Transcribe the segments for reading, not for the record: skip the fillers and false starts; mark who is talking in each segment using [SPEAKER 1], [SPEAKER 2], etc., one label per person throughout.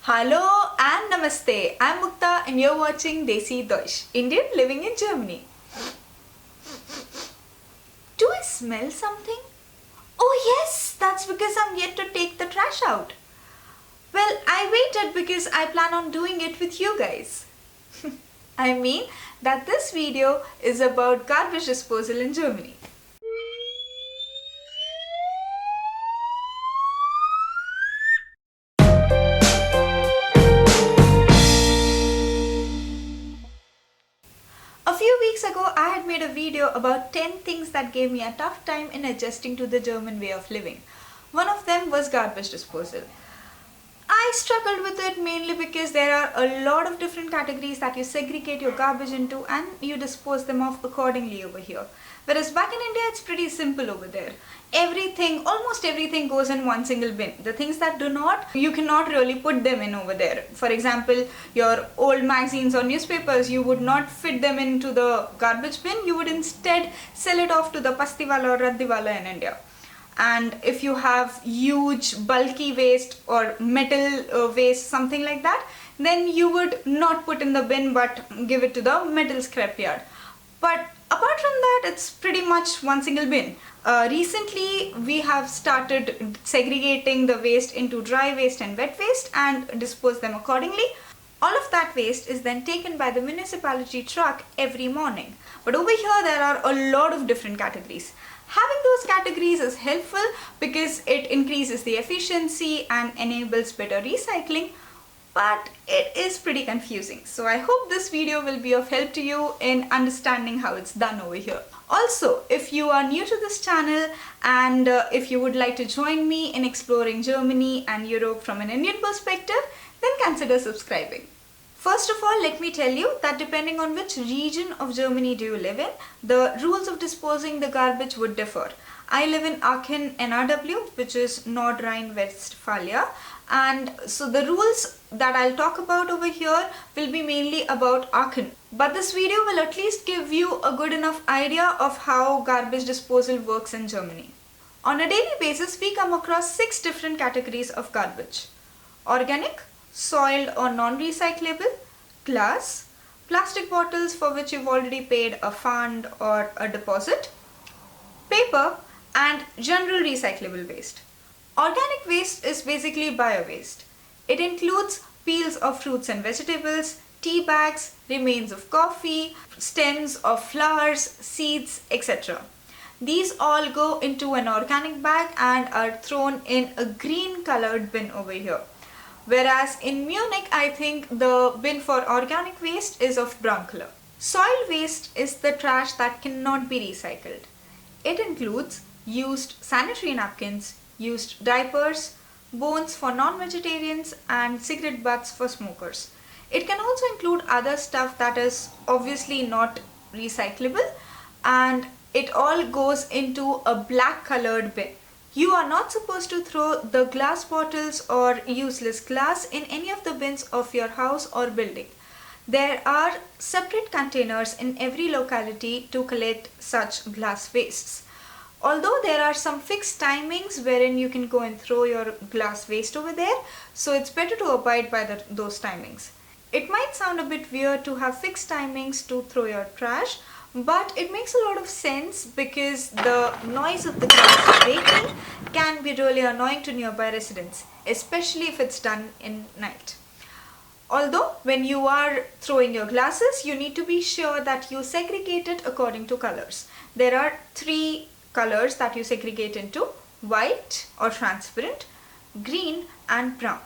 [SPEAKER 1] Hello and Namaste. I'm Mukta and you're watching Desi Deutsch, Indian living in Germany. Do I smell something? Oh yes, that's because I'm yet to take the trash out. Well, I waited because I plan on doing it with you guys. I mean that this video is about garbage disposal in Germany. A few weeks ago, I had made a video about 10 things that gave me a tough time in adjusting to the German way of living. One of them was garbage disposal. I struggled with it mainly because there are a lot of different categories that you segregate your garbage into and you dispose them off accordingly over here. Whereas back in India, it's pretty simple over there. Almost everything goes in one single bin. The things that do not, you cannot really put them in over there. For example, your old magazines or newspapers, you would not fit them into the garbage bin. You would instead sell it off to the pastiwala or raddiwala in India. And if you have huge bulky waste or metal waste, something like that, then you would not put in the bin but give it to the metal scrapyard. But apart from that, it's pretty much one single bin. Recently we have started segregating the waste into dry waste and wet waste and dispose them accordingly. All of that waste is then taken by the municipality truck every morning. But over here there are a lot of different categories. Having those categories is helpful because it increases the efficiency and enables better recycling, but it is pretty confusing. So I hope this video will be of help to you in understanding how it's done over here. Also, if you are new to this channel and if you would like to join me in exploring Germany and Europe from an Indian perspective, then consider subscribing. First of all, let me tell you that depending on which region of Germany do you live in, the rules of disposing the garbage would differ. I live in Aachen, NRW, which is Nord Rhine-Westphalia, and so the rules that I'll talk about over here will be mainly about Aachen. But this video will at least give you a good enough idea of how garbage disposal works in Germany. On a daily basis, we come across 6 different categories of garbage: organic, soiled or non-recyclable, glass, plastic bottles for which you've already paid a fund or a deposit, paper, and general recyclable waste. Organic waste is basically bio-waste. It includes peels of fruits and vegetables, tea bags, remains of coffee, stems of flowers, seeds, etc. These all go into an organic bag and are thrown in a green colored bin over here. Whereas in Munich, I think the bin for organic waste is of brown color. Soil waste is the trash that cannot be recycled. It includes used sanitary napkins, used diapers, bones for non-vegetarians, and cigarette butts for smokers. It can also include other stuff that is obviously not recyclable, and it all goes into a black colored bin. You are not supposed to throw the glass bottles or useless glass in any of the bins of your house or building. There are separate containers in every locality to collect such glass wastes. Although there are some fixed timings wherein you can go and throw your glass waste over there, so it's better to abide by those timings. It might sound a bit weird to have fixed timings to throw your trash, but it makes a lot of sense because the noise of the glass breaking can be really annoying to nearby residents, especially if it's done in night. Although when you are throwing your glasses, you need to be sure that you segregate it according to colors. There are 3 colors that you segregate into: white or transparent, green, and brown.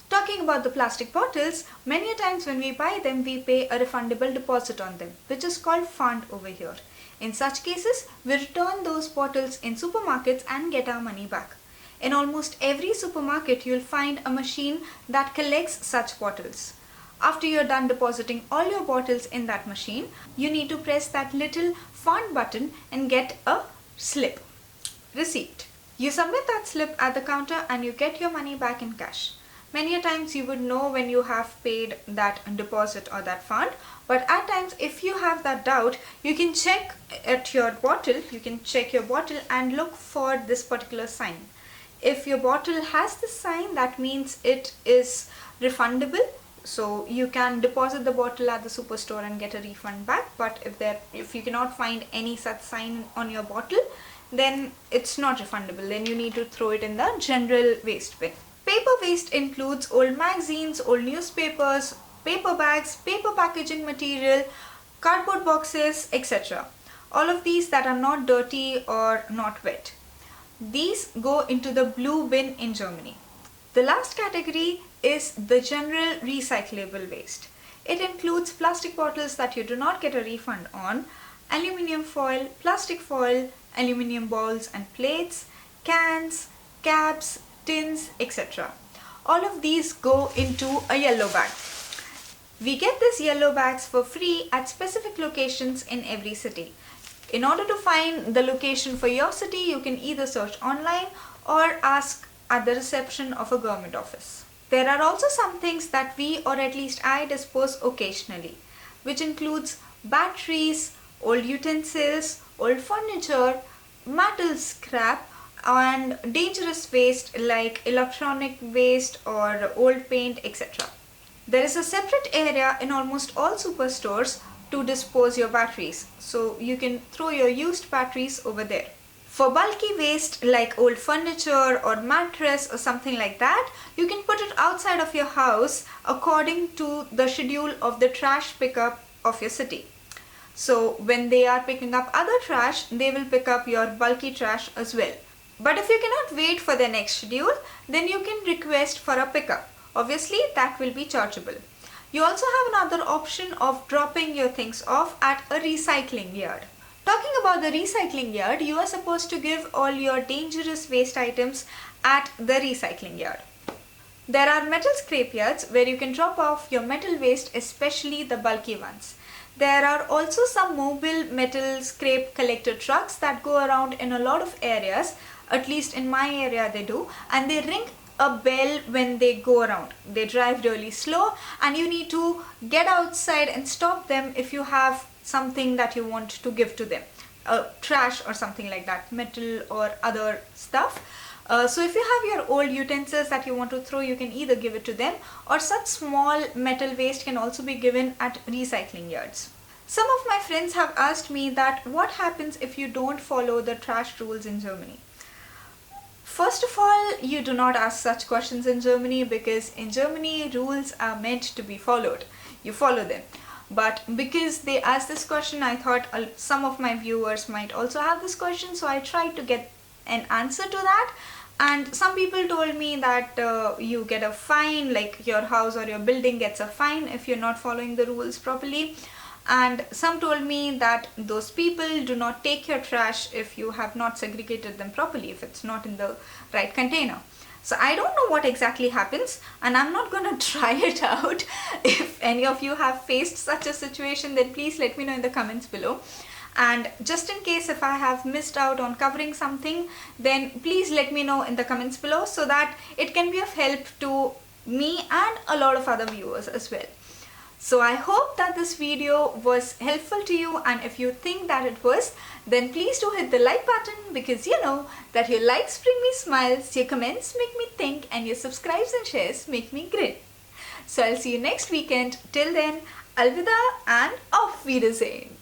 [SPEAKER 1] Talking about the plastic bottles, many times when we buy them, we pay a refundable deposit on them, which is called fund over here. In such cases, we return those bottles in supermarkets and get our money back. In almost every supermarket, you'll find a machine that collects such bottles. After you're done depositing all your bottles in that machine, you need to press that little fund button and get a slip, receipt. You submit that slip at the counter and you get your money back in cash. Many a times you would know when you have paid that deposit or that fund, but at times if you have that doubt, you can check at your bottle, and look for this particular sign. If your bottle has this sign, that means it is refundable. So you can deposit the bottle at the superstore and get a refund back. But if you cannot find any such sign on your bottle, then it's not refundable. Then you need to throw it in the general waste bin. Paper waste includes old magazines, old newspapers, paper bags, paper packaging material, cardboard boxes, etc. All of these that are not dirty or not wet. These go into the blue bin in Germany. The last category is the general recyclable waste. It includes plastic bottles that you do not get a refund on, aluminium foil, plastic foil, aluminium bowls and plates, cans, caps, tins, etc. All of these go into a yellow bag. We get these yellow bags for free at specific locations in every city. In order to find the location for your city, you can either search online or ask at the reception of a government office. There are also some things that we, or at least I, dispose occasionally, which includes batteries, old utensils, old furniture, metal scrap, and dangerous waste like electronic waste or old paint, etc. There is a separate area in almost all superstores to dispose your batteries, so you can throw your used batteries over there. For bulky waste like old furniture or mattress or something like that, you can put it outside of your house according to the schedule of the trash pickup of your city. So when they are picking up other trash, they will pick up your bulky trash as well. But if you cannot wait for the next schedule, then you can request for a pickup. Obviously, that will be chargeable. You also have another option of dropping your things off at a recycling yard. Talking about the recycling yard, you are supposed to give all your dangerous waste items at the recycling yard. There are metal scrap yards where you can drop off your metal waste, especially the bulky ones. There are also some mobile metal scrap collector trucks that go around in a lot of areas, at least in my area they do, and they ring a bell when they go around. They drive really slow and you need to get outside and stop them if you have something that you want to give to them, trash or something like that, metal or other stuff. So if you have your old utensils that you want to throw, you can either give it to them, or such small metal waste can also be given at recycling yards. Some of my friends have asked me that what happens if you don't follow the trash rules in Germany. First of all, you do not ask such questions in Germany, because in Germany rules are meant to be followed. You follow them. But because they asked this question, I thought some of my viewers might also have this question, so I tried to get an answer to that. And some people told me that you get a fine, like your house or your building gets a fine if you're not following the rules properly. And some told me that those people do not take your trash if you have not segregated them properly, if it's not in the right container. So I don't know what exactly happens, and I'm not gonna try it out. If any of you have faced such a situation, then please let me know in the comments below. And just in case if I have missed out on covering something, then please let me know in the comments below, so that it can be of help to me and a lot of other viewers as well. So I hope that this video was helpful to you, and if you think that it was, then please do hit the like button, because you know that your likes bring me smiles, your comments make me think, and your subscribes and shares make me grin. So I'll see you next weekend. Till then, Alvida and Auf Wiedersehen.